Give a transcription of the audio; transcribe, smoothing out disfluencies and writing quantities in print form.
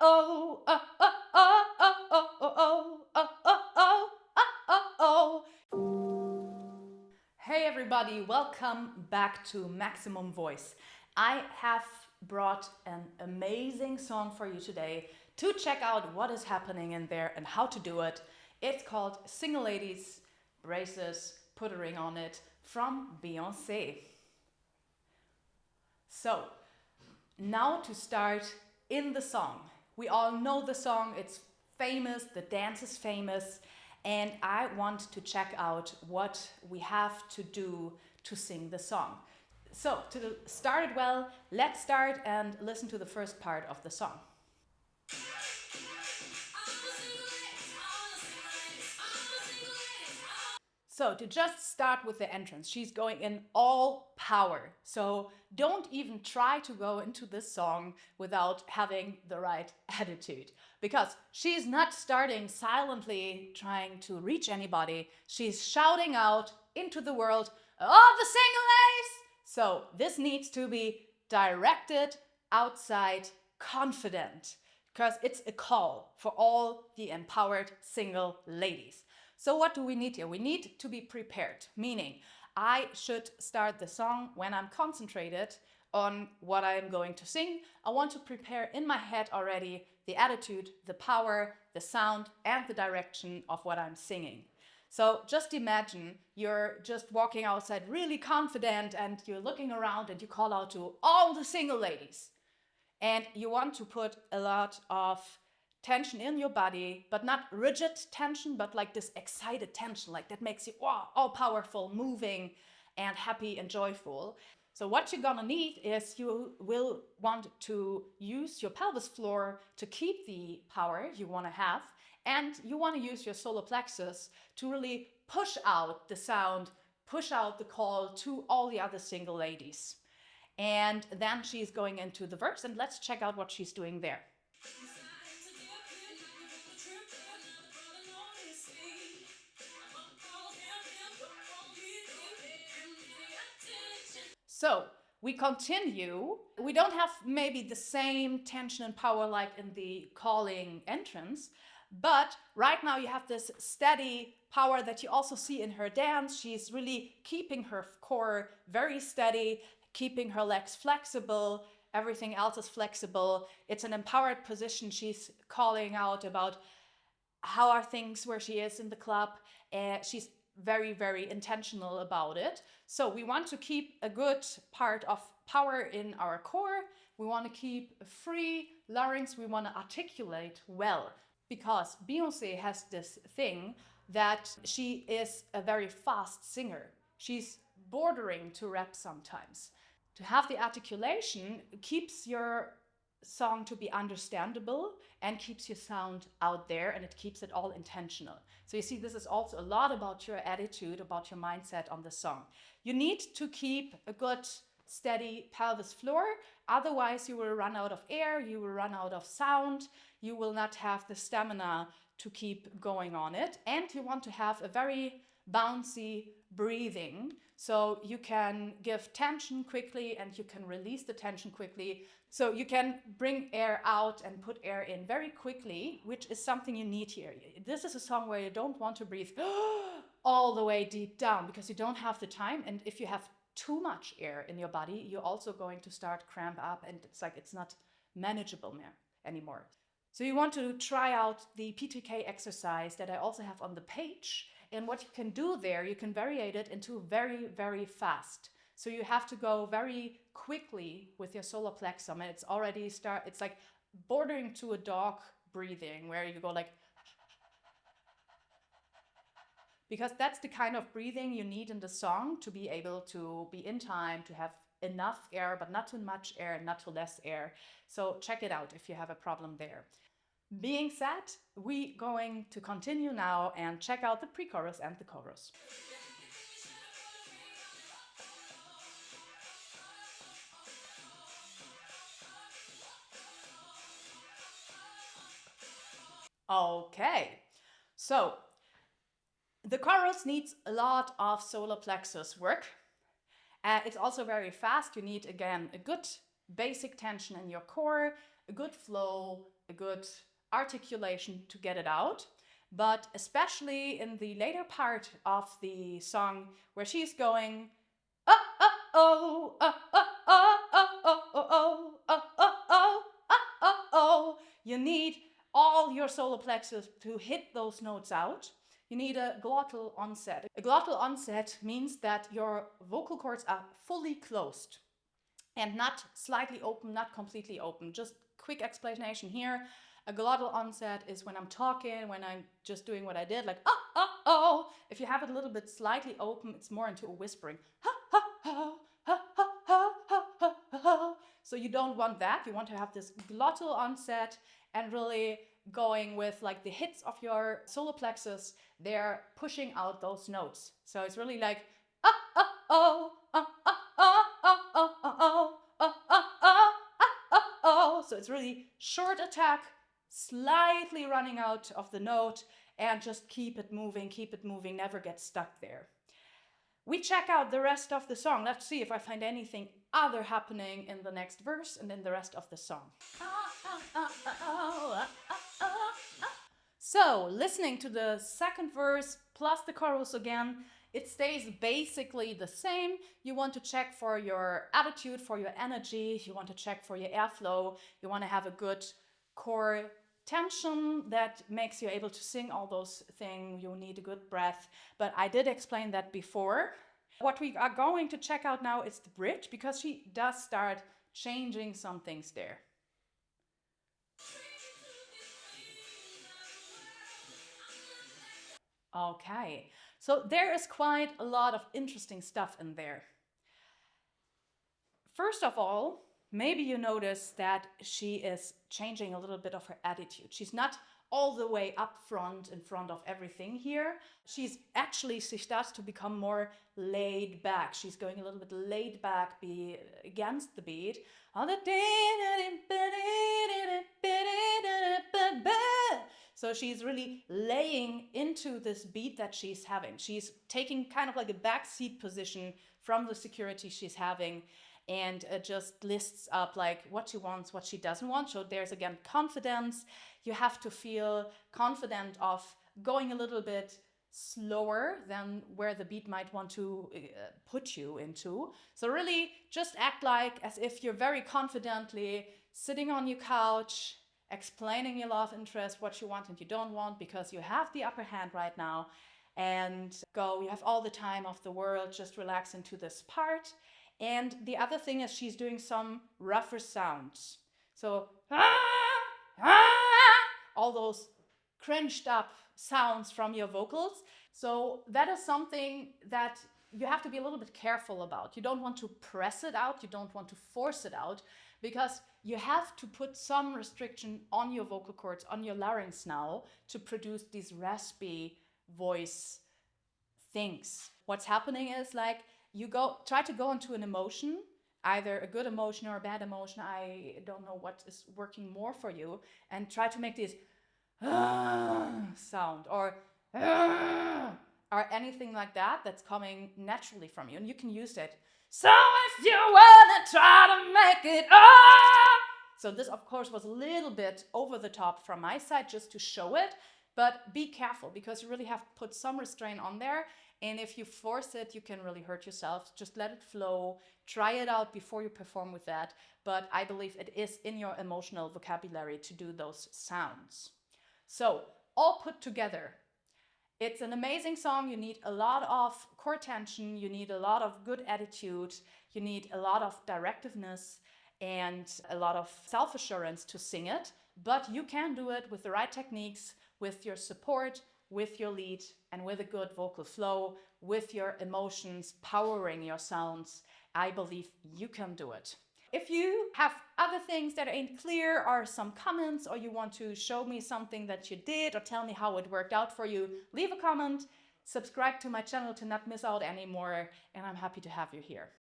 oh, oh, oh, oh, oh, oh, oh, oh, oh, oh, oh. Hey everybody, welcome back to Maximum Voice. I have brought an amazing song for you today to check out what is happening in there and how to do it. It's called Single Ladies, Braces, Put a Ring on It from Beyoncé. So, now to start in the song. We all know the song, it's famous, the dance is famous, and I want to check out what we have to do to sing the song. So, to start it well, let's start and listen to the first part of the song. So to just start with the entrance, she's going in all power. So don't even try to go into this song without having the right attitude, because she's not starting silently trying to reach anybody. She's shouting out into the world, "Oh, the single ladies!" So this needs to be directed, outside, confident, because it's a call for all the empowered single ladies. So what do we need here? We need to be prepared, meaning I should start the song when I'm concentrated on what I'm going to sing. I want to prepare in my head already the attitude, the power, the sound, and the direction of what I'm singing. So just imagine you're just walking outside really confident and you're looking around and you call out to all the single ladies. And you want to put a lot of tension in your body, but not rigid tension, but like this excited tension, like that makes you all powerful, moving, and happy and joyful. So what you're gonna need is you will want to use your pelvis floor to keep the power you wanna have, and you wanna use your solar plexus to really push out the sound, push out the call to all the other single ladies. And then she's going into the verse, and let's check out what she's doing there. So we continue. We don't have maybe the same tension and power like in the calling entrance, but right now you have this steady power that you also see in her dance. She's really keeping her core very steady, keeping her legs flexible. Everything else is flexible. It's an empowered position. She's calling out about how are things where she is in the club. She's very, very intentional about it. So we want to keep a good part of power in our core. We want to keep a free larynx. We want to articulate well, because Beyoncé has this thing that she is a very fast singer. She's bordering to rap sometimes. To have the articulation keeps your song to be understandable and keeps your sound out there, and it keeps it all intentional. So you see, this is also a lot about your attitude, about your mindset on the song. You need to keep a good steady pelvis floor, otherwise you will run out of air, you will run out of sound, you will not have the stamina to keep going on it, and you want to have a very bouncy breathing, so you can give tension quickly and you can release the tension quickly. So you can bring air out and put air in very quickly, which is something you need here. This is a song where you don't want to breathe all the way deep down, because you don't have the time, and if you have too much air in your body, you're also going to start cramp up, and it's like it's not manageable anymore. So you want to try out the PTK exercise that I also have on the page. And what you can do there, you can vary it into very, very fast. So you have to go very quickly with your solar plexum, and it's like bordering to a dog breathing, where you go like, because that's the kind of breathing you need in the song to be able to be in time, to have enough air, but not too much air and not too less air. So check it out if you have a problem there. Being said, we're going to continue now and check out the pre-chorus and the chorus. Okay, so the chorus needs a lot of solar plexus work. It's also very fast. You need, again, a good basic tension in your core, a good flow, a good articulation to get it out. But especially in the later part of the song where she's going, oh, oh, oh, oh, oh, oh, oh, oh, oh, oh, oh, oh, oh, oh, you need all your solar plexus to hit those notes out. You need a glottal onset. A glottal onset means that your vocal cords are fully closed and not slightly open, not completely open. Just quick explanation here. A glottal onset is when I'm talking, when I'm just doing what I did, like, oh, oh, oh. If you have it a little bit slightly open, it's more into a whispering. Ha, ha, ha, ha, ha, ha, ha, ha, ha. So you don't want that. You want to have this glottal onset and really going with like the hits of your solar plexus. They're pushing out those notes. So it's really like, oh, oh, oh, oh, oh, oh, oh, oh, oh, oh, oh, oh, oh, oh. So it's really short attack, slightly running out of the note, and just keep it moving, never get stuck there. We check out the rest of the song. Let's see if I find anything other happening in the next verse and in the rest of the song. So, listening to the second verse plus the chorus again, it stays basically the same. You want to check for your attitude, for your energy. You want to check for your airflow. You want to have a good core tension that makes you able to sing all those things. You need a good breath. But I did explain that before. What we are going to check out now is the bridge, because she does start changing some things there. Okay, so there is quite a lot of interesting stuff in there. First of all, maybe you notice that she is changing a little bit of her attitude. She's not all the way up front, in front of everything here. She starts to become more laid back. She's going a little bit laid back, be against the beat. So she's really laying into this beat that she's having. She's taking kind of like a backseat position from the security she's having, and just lists up like what she wants, what she doesn't want. So there's again confidence. You have to feel confident of going a little bit slower than where the beat might want to put you into. So really just act like as if you're very confidently sitting on your couch, explaining your love interest, what you want and you don't want, because you have the upper hand right now. And go, you have all the time of the world, just relax into this part. And the other thing is she's doing some rougher sounds. So, all those cringed up sounds from your vocals. So that is something that you have to be a little bit careful about. You don't want to press it out. You don't want to force it out, because you have to put some restriction on your vocal cords, on your larynx now, to produce these raspy voice things. What's happening is like, you try to go into an emotion, either a good emotion or a bad emotion. I don't know what is working more for you, and try to make this sound or anything like that that's coming naturally from you, and you can use it. So if you wanna try to make it so this of course was a little bit over the top from my side just to show it, but be careful, because you really have to put some restraint on there. And if you force it, you can really hurt yourself. Just let it flow. Try it out before you perform with that. But I believe it is in your emotional vocabulary to do those sounds. So, all put together, it's an amazing song. You need a lot of core tension. You need a lot of good attitude. You need a lot of directiveness and a lot of self-assurance to sing it. But you can do it with the right techniques, with your support, with your lead, and with a good vocal flow, with your emotions powering your sounds. I believe you can do it. If you have other things that ain't clear, or some comments, or you want to show me something that you did, or tell me how it worked out for you, leave a comment, subscribe to my channel to not miss out anymore, and I'm happy to have you here.